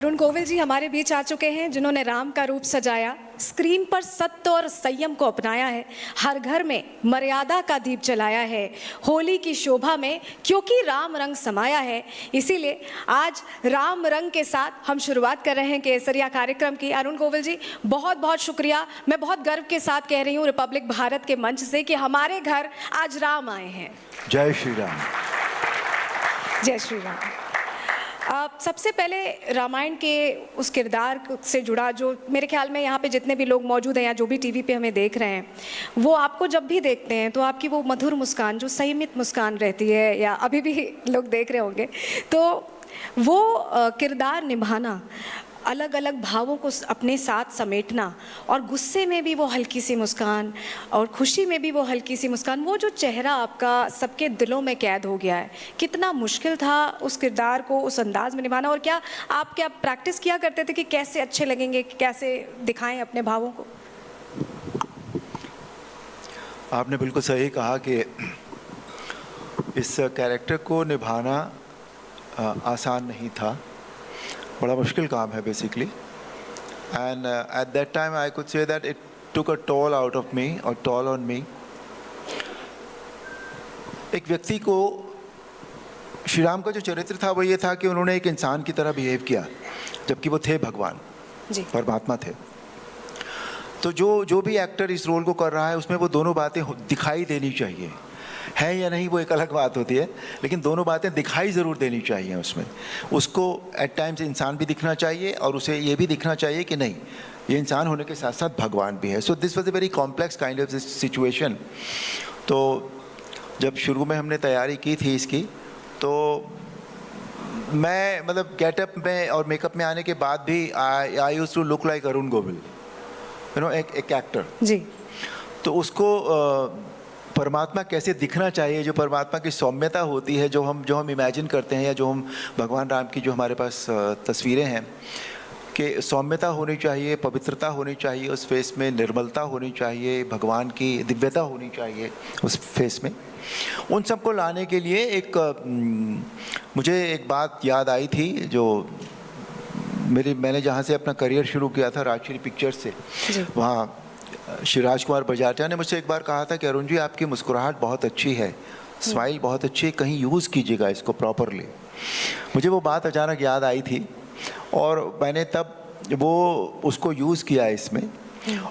अरुण गोविल जी हमारे बीच आ चुके हैं, जिन्होंने राम का रूप सजाया, स्क्रीन पर सत्य और संयम को अपनाया है, हर घर में मर्यादा का दीप जलाया है, होली की शोभा में क्योंकि राम रंग समाया है। इसीलिए आज राम रंग के साथ हम शुरुआत कर रहे हैं केसरिया कार्यक्रम की। अरुण गोविल जी बहुत बहुत शुक्रिया। मैं बहुत गर्व के साथ कह रही हूँ रिपब्लिक भारत के मंच से कि हमारे घर आज राम आए हैं। जय श्री राम। जय श्री राम। सबसे पहले रामायण के उस किरदार से जुड़ा, जो मेरे ख्याल में यहाँ पे जितने भी लोग मौजूद हैं या जो भी टीवी पे हमें देख रहे हैं, वो आपको जब भी देखते हैं तो आपकी वो मधुर मुस्कान, जो संयमित मुस्कान रहती है, या अभी भी लोग देख रहे होंगे, तो वो किरदार निभाना, अलग अलग भावों को अपने साथ समेटना, और गुस्से में भी वो हल्की सी मुस्कान और खुशी में भी वो हल्की सी मुस्कान, वो जो चेहरा आपका सबके दिलों में कैद हो गया है, कितना मुश्किल था उस किरदार को उस अंदाज में निभाना। और क्या आप प्रैक्टिस किया करते थे कि कैसे अच्छे लगेंगे, कैसे दिखाएं अपने भावों को? आपने बिल्कुल सही कहा कि इस कैरेक्टर को निभाना आसान नहीं था, बड़ा मुश्किल काम है basically. And at that time I could say that it took a tall out of me और टॉल ऑन मी। एक व्यक्ति को, श्री राम का जो चरित्र था वो ये था कि उन्होंने एक इंसान की तरह बिहेव किया, जबकि वो थे भगवान जी, परमात्मा थे। तो जो भी एक्टर इस रोल को कर रहा है उसमें वो दोनों बातें दिखाई देनी चाहिए, है या नहीं वो एक अलग बात होती है, लेकिन दोनों बातें दिखाई ज़रूर देनी चाहिए उसमें। उसको एट टाइम्स इंसान भी दिखना चाहिए और उसे ये भी दिखना चाहिए कि नहीं, ये इंसान होने के साथ साथ भगवान भी है। So this was a very complex kind of situation. तो जब शुरू में हमने तैयारी की थी इसकी, तो मैं मतलब गेटअप में और मेकअप में आने के बाद भी I used to look like Arun Govil, you know, एक एक्टर जी। तो उसको परमात्मा कैसे दिखना चाहिए, जो परमात्मा की सौम्यता होती है, जो हम इमेजिन करते हैं, या जो हम भगवान राम की जो हमारे पास तस्वीरें हैं, कि सौम्यता होनी चाहिए, पवित्रता होनी चाहिए उस फेस में, निर्मलता होनी चाहिए, भगवान की दिव्यता होनी चाहिए उस फेस में। उन सबको लाने के लिए मुझे एक बात याद आई थी, जो मैंने जहाँ से अपना करियर शुरू किया था, राजश्री पिक्चर्स से, वहाँ श्री राजकुमार बजाटिया ने मुझसे एक बार कहा था कि अरुण जी आपकी मुस्कुराहट बहुत अच्छी है, स्माइल बहुत अच्छी है, कहीं यूज़ कीजिएगा इसको प्रॉपरली। मुझे वो बात अचानक याद आई थी और मैंने तब वो उसको यूज़ किया इसमें,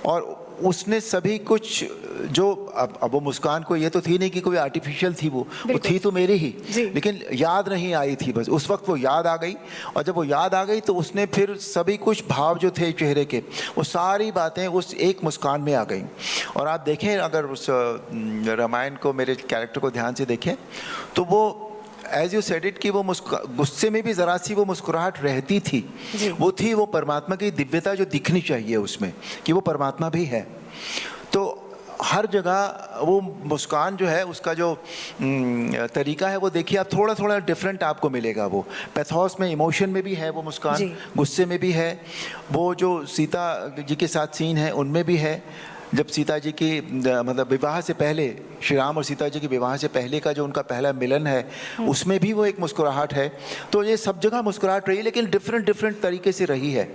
और उसने सभी कुछ जो अब वो मुस्कान को ये तो थी नहीं कि कोई आर्टिफिशियल थी, वो थी तो मेरी ही, लेकिन याद नहीं आई थी, बस उस वक्त वो याद आ गई। और जब वो याद आ गई तो उसने फिर सभी कुछ भाव जो थे चेहरे के, वो सारी बातें उस एक मुस्कान में आ गई। और आप देखें, अगर उस रामायण को, मेरे कैरेक्टर को ध्यान से देखें, तो वो एज यू सेड इट कि वो गुस्से में भी ज़रा सी वो मुस्कुराहट रहती थी, वो थी वो परमात्मा की दिव्यता जो दिखनी चाहिए उसमें, कि वो परमात्मा भी है। तो हर जगह वो मुस्कान जो है, उसका जो तरीका है, वो देखिए आप, थोड़ा थोड़ा डिफरेंट आपको मिलेगा। वो पैथोस में, इमोशन में भी है वो मुस्कान, गुस्से में भी है, वो जो सीता जी के साथ सीन है उनमें भी है, जब सीता जी की मतलब विवाह से पहले, श्री राम और सीता जी के विवाह से पहले का जो उनका पहला मिलन है, उसमें भी वो एक मुस्कुराहट है। तो ये सब जगह मुस्कुराहट रही, लेकिन डिफरेंट तरीके से रही है।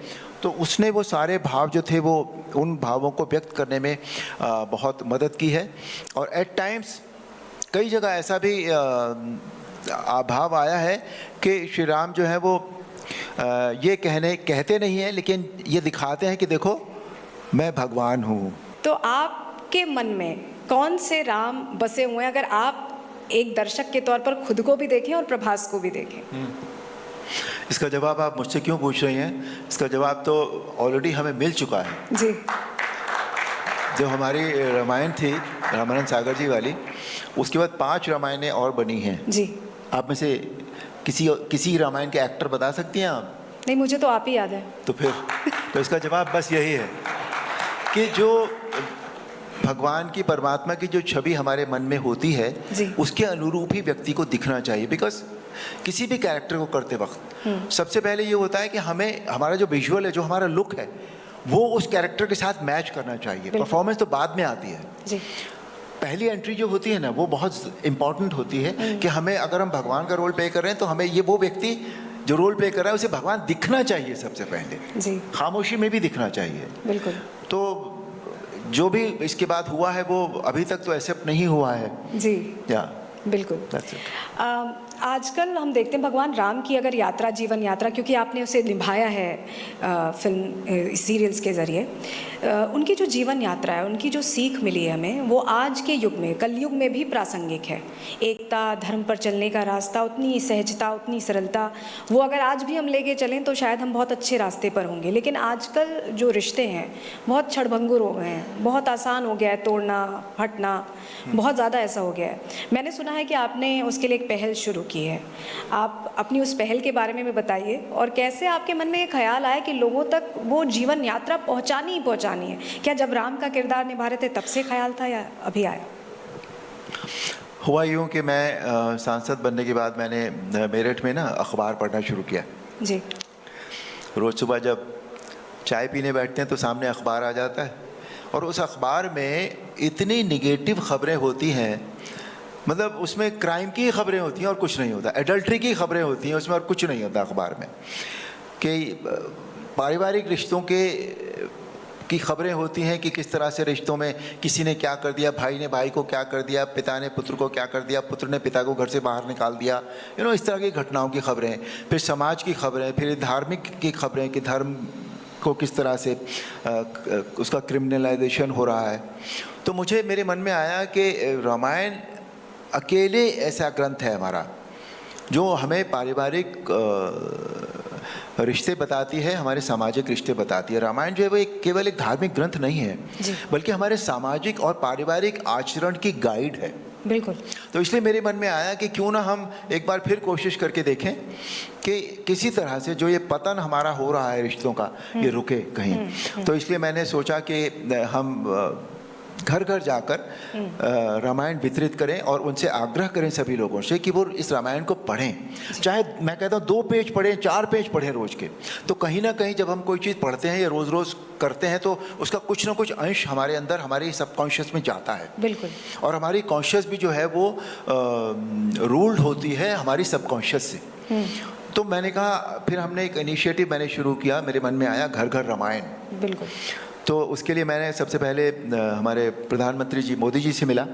तो उसने वो सारे भाव जो थे, वो उन भावों को व्यक्त करने में बहुत मदद की है। और एट टाइम्स कई जगह ऐसा भी भाव आया है कि श्री राम जो है वो ये कहते नहीं हैं, लेकिन ये दिखाते हैं कि देखो मैं भगवान हूँ। तो आपके मन में कौन से राम बसे हुए हैं, अगर आप एक दर्शक के तौर पर खुद को भी देखें और प्रभास को भी देखें? इसका जवाब आप मुझसे क्यों पूछ रही हैं? इसका जवाब तो ऑलरेडी हमें मिल चुका है जी। जो हमारी रामायण थी, रामानंद सागर जी वाली, उसके बाद 5 रामायणें और बनी हैं जी। आप में से किसी रामायण के एक्टर बता सकती हैं आप? नहीं, मुझे तो आप ही याद है। तो फिर तो इसका जवाब बस यही है कि जो भगवान की, परमात्मा की जो छवि हमारे मन में होती है, उसके अनुरूप ही व्यक्ति को दिखना चाहिए। बिकॉज किसी भी कैरेक्टर को करते वक्त सबसे पहले ये होता है कि हमें, हमारा जो विजुअल है, जो हमारा लुक है, वो उस कैरेक्टर के साथ मैच करना चाहिए। परफॉर्मेंस तो बाद में आती है जी। पहली एंट्री जो होती है ना, वो बहुत इम्पॉर्टेंट होती है कि हमें, अगर हम भगवान का रोल प्ले कर रहे हैं, तो हमें ये वो व्यक्ति जो रोल प्ले कर रहा है उसे भगवान दिखना चाहिए सबसे पहले, जी खामोशी में भी दिखना चाहिए। बिल्कुल। तो जो भी इसके बाद हुआ है वो अभी तक तो एक्सेप्ट नहीं हुआ है। जी या बिल्कुल। That's it. आजकल हम देखते हैं भगवान राम की अगर यात्रा, जीवन यात्रा, क्योंकि आपने उसे निभाया है फिल्म सीरियल्स के ज़रिए, उनकी जो जीवन यात्रा है, उनकी जो सीख मिली है हमें, वो आज के युग में, कलयुग में भी प्रासंगिक है। एकता, धर्म पर चलने का रास्ता, उतनी सहजता, उतनी सरलता, वो अगर आज भी हम लेके चलें तो शायद हम बहुत अच्छे रास्ते पर होंगे। लेकिन आजकल जो रिश्ते हैं बहुत क्षणभंगुर हो गए हैं, बहुत आसान हो गया है तोड़ना, हटना, बहुत ज़्यादा ऐसा हो गया है। मैंने सुना है कि आपने उसके लिए एक पहल शुरू की है। आप अपनी उस पहल के बारे में बताइए, और कैसे आपके मन में ये ख्याल आया कि लोगों तक वो जीवन यात्रा पहुंचानी ही पहुंचानी है? क्या जब राम का किरदार निभा रहे थे तब से ख्याल था या अभी आया? हुआ यूँ कि मैं सांसद बनने के बाद मैंने मेरठ में ना अखबार पढ़ना शुरू किया। जी। रोज़ सुबह जब चाय पीने बैठते हैं तो सामने अखबार आ जाता है, और उस अखबार में इतनी निगेटिव खबरें होती हैं, मतलब उसमें क्राइम की खबरें होती हैं और कुछ नहीं होता, एडल्ट्री की खबरें होती हैं उसमें और कुछ नहीं होता अखबार में, कि पारिवारिक रिश्तों की खबरें होती हैं कि किस तरह से रिश्तों में किसी ने क्या कर दिया, भाई ने भाई को क्या कर दिया, पिता ने पुत्र को क्या कर दिया, पुत्र ने पिता को घर से बाहर निकाल दिया, इस तरह की घटनाओं की खबरें, फिर समाज की खबरें, फिर धार्मिक की खबरें कि धर्म को किस तरह से उसका क्रिमिनलाइजेशन हो रहा है। तो मुझे मेरे मन में आया कि रामायण अकेले ऐसा ग्रंथ है हमारा जो हमें पारिवारिक रिश्ते बताती है, हमारे सामाजिक रिश्ते बताती है। रामायण जो है वो केवल एक धार्मिक ग्रंथ नहीं है, बल्कि हमारे सामाजिक और पारिवारिक आचरण की गाइड है। बिल्कुल। तो इसलिए मेरे मन में आया कि क्यों ना हम एक बार फिर कोशिश करके देखें कि किसी तरह से जो ये पतन हमारा हो रहा है रिश्तों का, ये रुके कहीं। तो इसलिए मैंने सोचा कि हम घर घर जाकर रामायण वितरित करें और उनसे आग्रह करें सभी लोगों से कि वो इस रामायण को पढ़ें। चाहे मैं कहता हूँ 2 पेज पढ़ें, 4 पेज पढ़ें रोज़ के, तो कहीं ना कहीं जब हम कोई चीज़ पढ़ते हैं या रोज़ रोज़ करते हैं तो उसका कुछ ना कुछ अंश हमारे अंदर, हमारे सबकॉन्शियस में जाता है। बिल्कुल। और हमारी कॉन्शियस भी जो है वो रूल्ड होती है हमारी सबकॉन्शियस से। तो मैंने कहा, फिर हमने एक इनिशिएटिव मैंने शुरू किया, मेरे मन में आया घर घर रामायण। बिल्कुल। तो उसके लिए मैंने सबसे पहले हमारे प्रधानमंत्री जी मोदी जी से मिला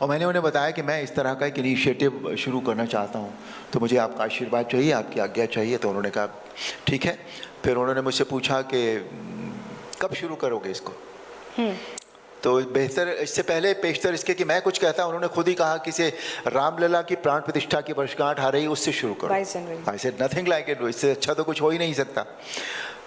और मैंने उन्हें बताया कि मैं इस तरह का एक इनिशिएटिव शुरू करना चाहता हूँ, तो मुझे आपका आशीर्वाद चाहिए, आपकी आज्ञा चाहिए। तो उन्होंने कहा ठीक है। फिर उन्होंने मुझसे पूछा कि कब शुरू करोगे इसको। तो बेहतर इससे पहले पेशतर इसके कि मैं कुछ कहता, उन्होंने खुद ही कहा कि इसे रामलला की प्राण प्रतिष्ठा की वर्षगांठ आ रही, उससे शुरू करो। I said nothing like it, इससे अच्छा तो कुछ हो ही नहीं सकता।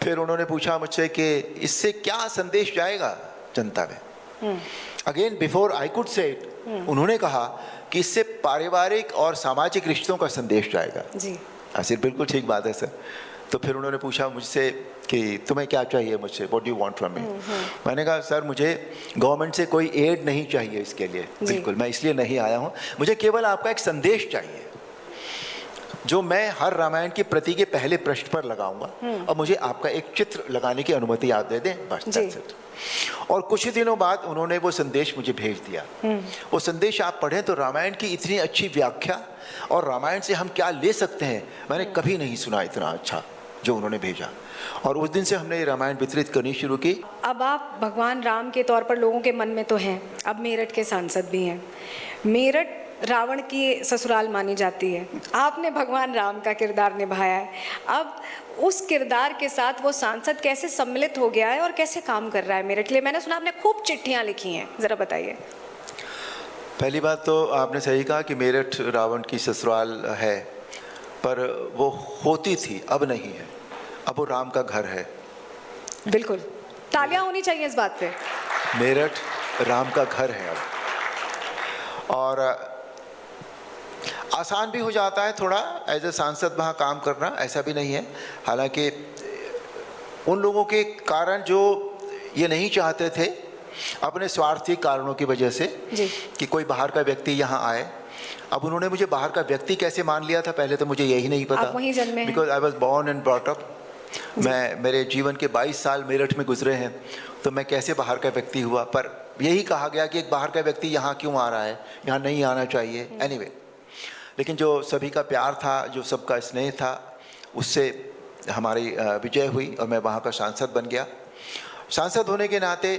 फिर उन्होंने पूछा मुझसे कि इससे क्या संदेश जाएगा जनता में। Again before I could say it, उन्होंने कहा कि इससे पारिवारिक और सामाजिक रिश्तों का संदेश जाएगा। जी। ऐसे बिल्कुल ठीक बात है सर। तो फिर उन्होंने पूछा मुझसे कि तुम्हें क्या चाहिए मुझसे, what do you want from me. मैंने कहा सर मुझे गवर्नमेंट से कोई एड नहीं चाहिए इसके लिए, बिल्कुल मैं इसलिए नहीं आया हूँ, मुझे केवल आपका एक संदेश चाहिए जो मैं हर रामायण की प्रति के पहले पृष्ठ पर लगाऊंगा, और मुझे आपका एक चित्र लगाने की अनुमति आप दे दें, बस that's it। और कुछ ही दिनों बाद उन्होंने वो संदेश मुझे भेज दिया। वो संदेश आप पढ़ें तो रामायण की इतनी अच्छी व्याख्या और रामायण से हम क्या ले सकते हैं, मैंने कभी नहीं सुना इतना अच्छा जो उन्होंने भेजा। और उस दिन से हमने ये रामायण वितरित करनी शुरू की। अब आप भगवान राम के तौर पर लोगों के मन में तो हैं, अब मेरठ के सांसद भी हैं। मेरठ रावण की ससुराल मानी जाती है, आपने भगवान राम का किरदार निभाया है। अब उस किरदार के साथ वो सांसद कैसे सम्मिलित हो गया है और कैसे काम कर रहा है मेरठ के लिए? मैंने सुना आपने खूब चिट्ठियाँ लिखी हैं, ज़रा बताइए। पहली बात तो आपने सही कहा कि मेरठ रावण की ससुराल है, पर वो होती थी, अब नहीं है, अब वो राम का घर है। बिल्कुल, तालियां होनी चाहिए इस बात पे। मेरठ राम का घर है अब, और आसान भी हो जाता है थोड़ा एज ए सांसद वहाँ काम करना, ऐसा भी नहीं है। हालांकि उन लोगों के कारण जो ये नहीं चाहते थे अपने स्वार्थी कारणों की वजह से कि कोई बाहर का व्यक्ति यहाँ आए, अब उन्होंने मुझे बाहर का व्यक्ति कैसे मान लिया था, पहले तो मुझे यही नहीं पता। आप वहीं जन्मे हैं। Because I was born and brought up. मेरे जीवन के 22 साल मेरठ में गुजरे हैं, तो मैं कैसे बाहर का व्यक्ति हुआ। पर यही कहा गया कि एक बाहर का व्यक्ति यहाँ क्यों आ रहा है, यहाँ नहीं आना चाहिए। एनीवे, लेकिन जो सभी का प्यार था, जो सबका स्नेह था, उससे हमारी विजय हुई और मैं वहाँ का सांसद बन गया। सांसद होने के नाते